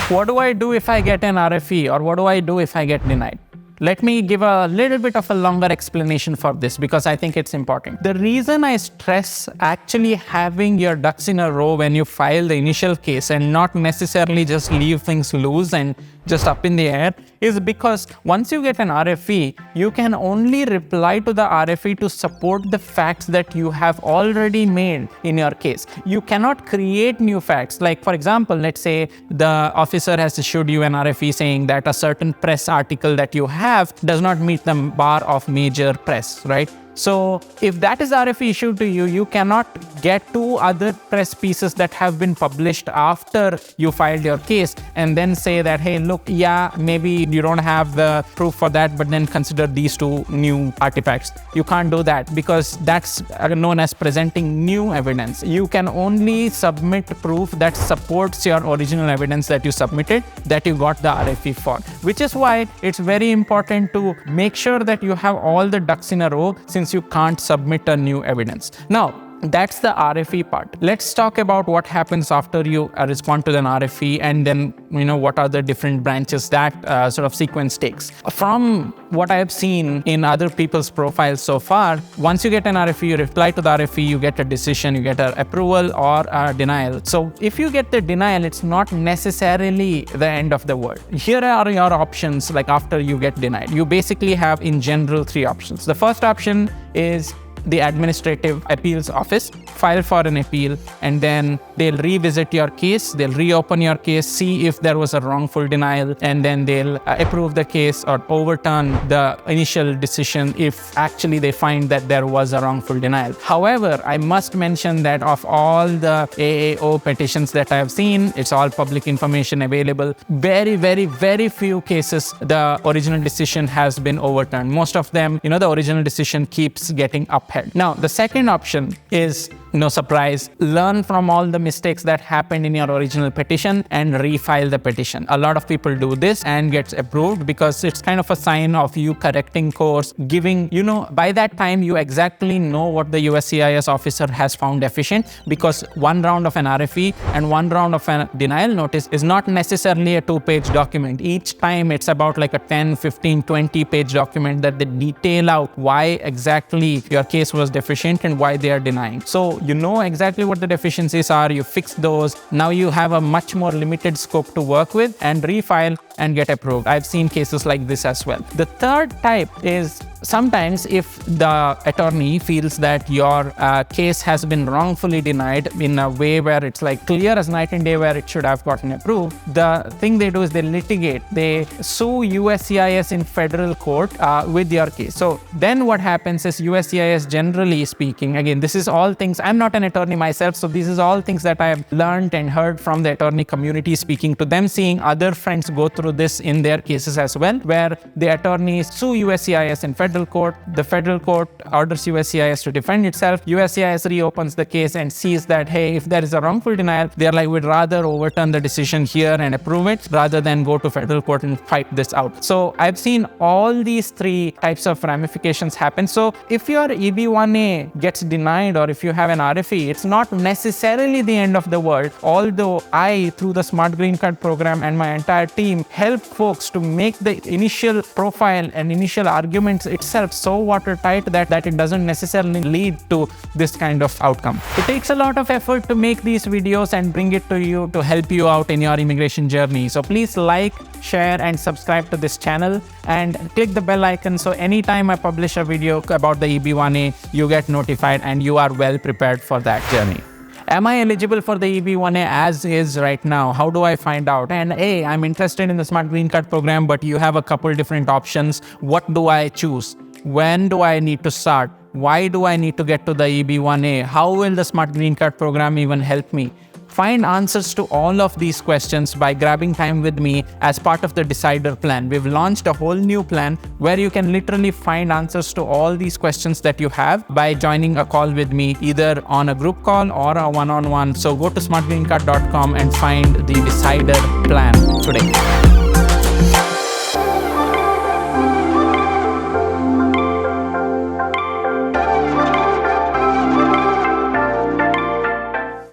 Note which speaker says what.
Speaker 1: What do I do if I get an RFE, or what do I do if I get denied? Let me give a little bit of a longer explanation for this because I think it's important. The reason I stress actually having your ducks in a row when you file the initial case and not necessarily just leave things loose and just up in the air is because once you get an RFE, you can only reply to the RFE to support the facts that you have already made in your case. You cannot create new facts. Like, for example, let's say the officer has issued you an RFE saying that a certain press article that you have does not meet the bar of major press, right? So if that is RFE issued to you, you cannot get two other press pieces that have been published after you filed your case and then say that, hey, look, yeah, maybe you don't have the proof for that, but then consider these two new artifacts. You can't do that because that's known as presenting new evidence. You can only submit proof that supports your original evidence that you submitted, that you got the RFE for, which is why it's very important to make sure that you have all the ducks in a row since you can't submit a new evidence. Now, that's the RFE part. Let's talk about what happens after you respond to an RFE and then, what are the different branches that sort of sequence takes. From what I have seen in other people's profiles so far, once you get an RFE, you reply to the RFE, you get a decision, you get an approval or a denial. So if you get the denial, it's not necessarily the end of the world. Here are your options like after you get denied. You basically have in general 3 options. The first option is the administrative appeals office, file for an appeal, and then they'll revisit your case, they'll reopen your case, see if there was a wrongful denial, and then they'll approve the case or overturn the initial decision if actually they find that there was a wrongful denial. However, I must mention that of all the AAO petitions that I have seen, it's all public information available. Very, very, very few cases the original decision has been overturned. Most of them, the original decision keeps getting upheld. Now, the second option is, no surprise, learn from all the mistakes that happened in your original petition and refile the petition. A lot of people do this and gets approved because it's kind of a sign of you correcting course, giving, by that time you exactly know what the USCIS officer has found deficient, because one round of an RFE and one round of a denial notice is not necessarily a 2-page document. Each time it's about like a 10, 15, 20-page document that they detail out why exactly your case was deficient and why they are denying. So you know exactly what the deficiencies are, you fix those. Now you have a much more limited scope to work with and refile and get approved. I've seen cases like this as well. The third type is sometimes if the attorney feels that your case has been wrongfully denied in a way where it's like clear as night and day where it should have gotten approved, the thing they do is they litigate. They sue USCIS in federal court with your case. So then what happens is USCIS, generally speaking, again, this is all things, I'm not an attorney myself, so this is all things that I have learned and heard from the attorney community, speaking to them, seeing other friends go through this in their cases as well, where the attorneys sue USCIS in federal court, the federal court orders USCIS to defend itself, USCIS reopens the case and sees that, hey, if there is a wrongful denial, they're like, we'd rather overturn the decision here and approve it rather than go to federal court and fight this out. So I've seen all these 3 types of ramifications happen. So if your EB1A gets denied or if you have an RFE, it's not necessarily the end of the world. Although I, through the Smart Green Card program and my entire team, help folks to make the initial profile and initial arguments itself so watertight that it doesn't necessarily lead to this kind of outcome. It takes a lot of effort to make these videos and bring it to you to help you out in your immigration journey. So please like, share, and subscribe to this channel and click the bell icon so anytime I publish a video about the EB1A, you get notified and you are well prepared for that journey. Am I eligible for the EB1A as is right now? How do I find out? And hey, I'm interested in the Smart Green Card program, but you have a couple different options. What do I choose? When do I need to start? Why do I need to get to the EB1A? How will the Smart Green Card program even help me? Find answers to all of these questions by grabbing time with me as part of the Decider plan. We've launched a whole new plan where you can literally find answers to all these questions that you have by joining a call with me, either on a group call or a one-on-one. So go to smartgreencard.com and find the Decider plan today.